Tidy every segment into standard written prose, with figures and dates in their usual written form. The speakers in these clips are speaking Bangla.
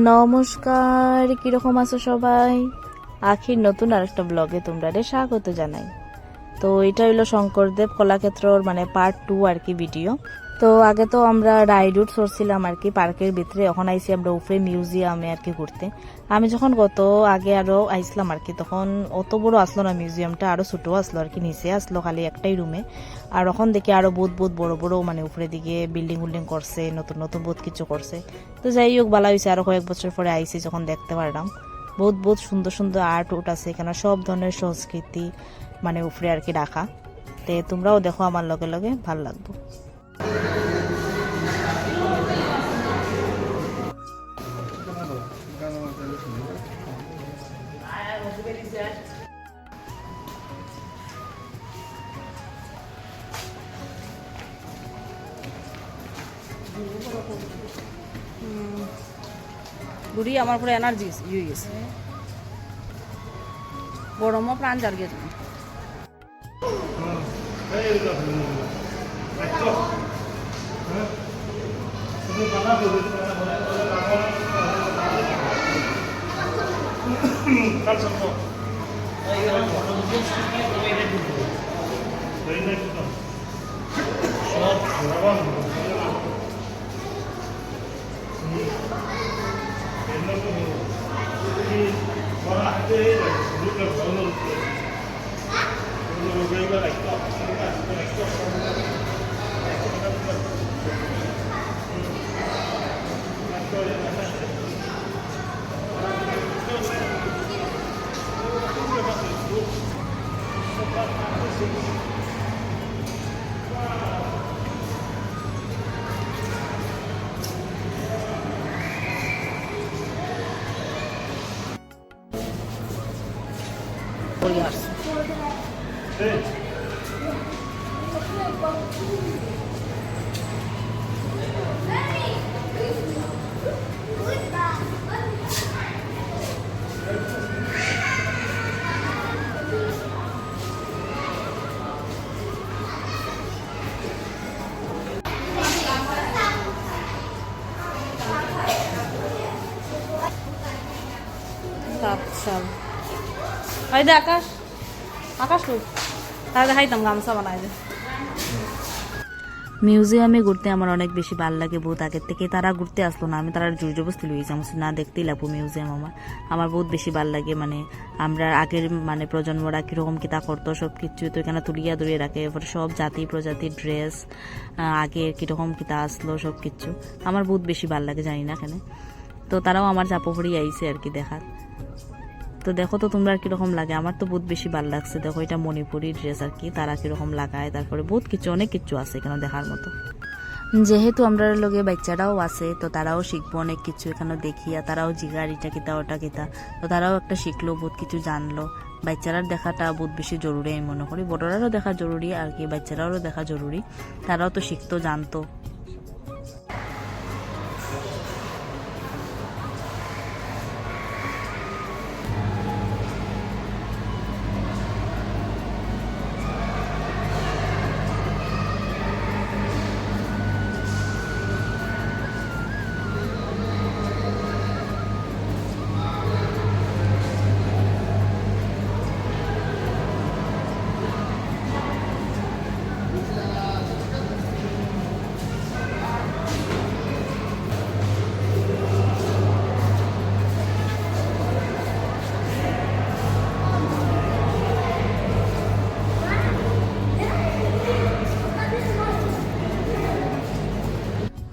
নমস্কার, কিরকম আছো সবাই? আখির নতুন আরেকটা ব্লগে তোমরা স্বাগত জানাই। তো এটা হইলো শঙ্করদেব কলাক্ষেত্রর মানে পার্ট 2 আর কি ভিডিও। তো আগে তো আমরা রাইডউড চড়ছিলাম আর কি পার্কের ভিতরে, এখন আইসি আমরা উপরে মিউজিয়ামে আর কি ঘুরতে। আমি যখন গত আগে আরো আইসলাম আর কি, তখন অত বড় আসলো না মিউজিয়ামটা, আরো ছোট আসলো আর কি, নিচে আসলো খালি একটাই রুমে। আর এখন দেখি আরো বহুত বহুত বড় বড় মানে উপরে দিকে বিল্ডিং উল্ডিং করছে, নতুন নতুন বহুত কিছু করছে। তো যাই হোক ভালো হয়েছে, আরো কয়েক বছর পরে আইসি যখন দেখতে পারলাম। বহুত বহুত সুন্দর সুন্দর আর্ট উট আছে এখানে, সব ধরনের সংস্কৃতি মানে উপরে আর কি রাখা। তে তোমরাও দেখো আমার লগে লগে, ভাল লাগবে। বুড়ি আমার পুরো এনার্জি ইয়ে গেছে, গরমও প্রাণ জার গিয়ে তুমি। আকাশ আকাশ তাহলে খাইতাম গামছা বানাই দে। মিউজিয়ামে ঘুরতে আমার অনেক বেশি ভালো লাগে, বহুত আগের থেকে। তারা ঘুরতে আসলো না, আমি তারা জোর জবরদস্তি লইছি, আমার না দেখতেই লাগবো মিউজিয়াম। আমার বহুত বেশি ভালো লাগে, মানে আমরা আগের মানে প্রজন্মরা কিরকম কিতা করতো সব কিছু তো এখানে তুলিয়া ধরিয়ে রাখে। এরপরে সব জাতি প্রজাতির ড্রেস, আগে কিরকম কিতা আসলো সব কিছু আমার বহুত বেশি ভালো লাগে, জানি না কেন। তো তারাও আমার চাপড়ি আইছে আর কি দেখার। তো দেখো তো তোমরা আর কিরকম লাগে, আমার তো বহুত বেশি ভালো লাগছে। দেখো এটা মণিপুরি ড্রেস আর কি, তারা কিরকম লাগায়, তারপরে বহুত কিছু অনেক কিছু আছে এখানে দেখার মতো। যেহেতু আমরা লগে বাচ্চারাও আছে, তো তারাও শিখবো অনেক কিছু এখানে দেখিয়া, তারাও জিগার ইটা কিতা ওটা কিতা, তো তারাও একটা শিখলো, বহুত কিছু জানলো। বাচ্চারার দেখাটা বহুত বেশি জরুরি আমি মনে করি, বড়রারও দেখা জরুরি আর কি, বাচ্চারাও দেখা জরুরি, তারাও তো শিখতো জানতো।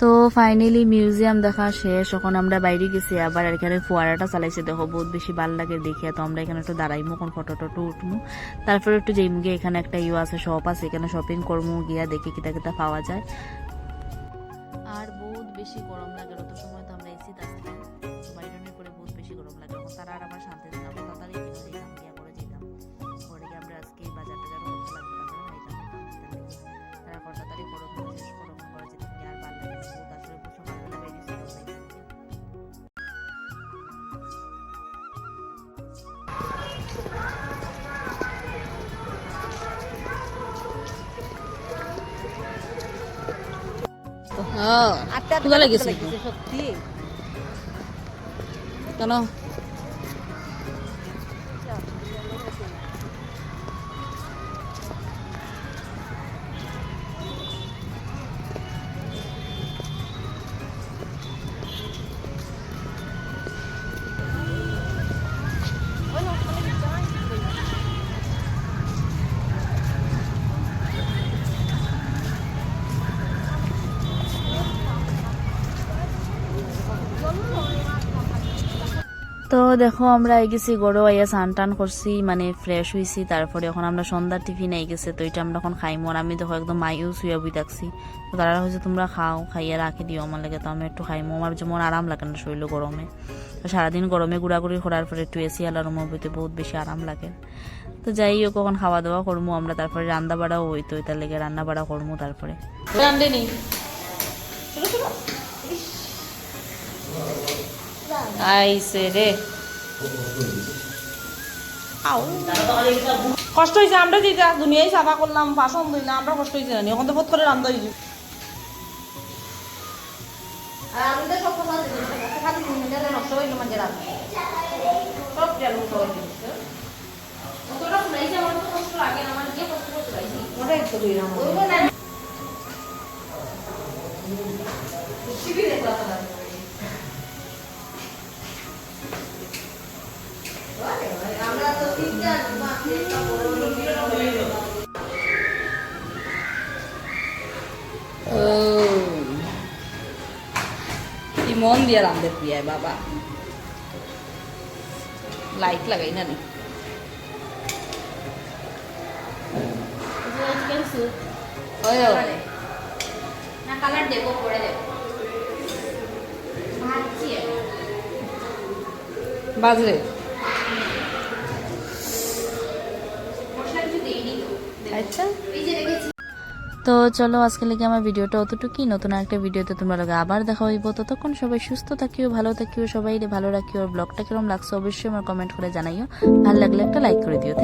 তো ফাইনালি মিউজিয়াম দেখা শেষ, এখন আমরা বাইরে গেছি আবার। এখানে ফোয়ারাটা চালাইছে, দেখো বহুত বেশি ভালো লাগে দেখিয়া। তো আমরা এখানে একটু দাঁড়াইমু, এখন ফটো টটো উঠমু, তারপরে একটু যাইমু গিয়ে, এখানে একটা আছে শপ আছে, এখানে শপিং করমু, গিয়া দেখি কিতা কিতা পাওয়া যায়। আর বহুত বেশি গরম লাগে, অত সময় তো আমরা এসি আসলাম, বাইরনের পরে বহুত বেশি গরম লাগে। এখন তারা আর আমার শান্তি দিলাম, তাড়াতাড়ি কিনে দিলাম, গিয়া করে যেতাম ঘরে গিয়ে। আমরা আজকে বাজার টাজার করতে লাগবে, তারপরে খাইতাম তারা তাড়াতাড়ি করো শেষ করো করে যেতাম গিয়ে। আর ভালো লাগে বহুত, আসলে সকালবেলা বেরিয়েছিল। সত্যি কেন তো দেখো আমরা এই গেছি গড়ো আইয়া স্নান টান করছি মানে ফ্রেশ হয়েছি, তারপরে এখন আমরা সন্ধ্যার টিফিন এই গেছে, তো এটা আমরা এখন খাইমো। আর আমি দেখো একদম মাইও শুয়ে বই থাকছি, তো তারা হয়েছে তোমরা খাও, খাইয়া রাখি দিও আমার লাগে, তো আমি একটু খাইমো। আমার যেমন আরাম লাগে না শরীর গরমে, তো সারাদিন গরমে ঘোরাঘুরি করার পরে একটু এসি আলার রুমের বইতে বহুত বেশি আরাম লাগে। তো যাই হোক কখন খাওয়া দাওয়া করবো আমরা, তারপরে রান্না বাড়াও হইতো, এটার লেগে রান্না বাড়া করবো তারপরে। রান্ধে নি আইসে রে কষ্ট হয়েছে আমরা যেটা দুনিয়ায় সাফা করলাম বাসন ধুই না আমরা কষ্ট হয়েছে না এখন তো বোধ করে রান্ধা হয়েছে মন দিয়ে রান্ধে প্রিয়ায় বাবা লাইট লাগাই না নি কালার দেবো করে দেবো ভাবছি বাজরে মশলা কিছু দিইনি তো আচ্ছা এই যে রেখেছি। তো চলো আজকে লেগে আমার ভিডিওটা অতটুকুই, নতুন একটা ভিডিওতে তোমরা লগে আবার দেখা হইব। ততক্ষণ সবাই সুস্থ থাকিও, ভালো থাকিও, সবাই ভালো রাখিও। আর ব্লগটা কিরকম লাগছে অবশ্যই আমার কমেন্ট করে জানাইও, ভালো লাগলে একটা লাইক করে দিও।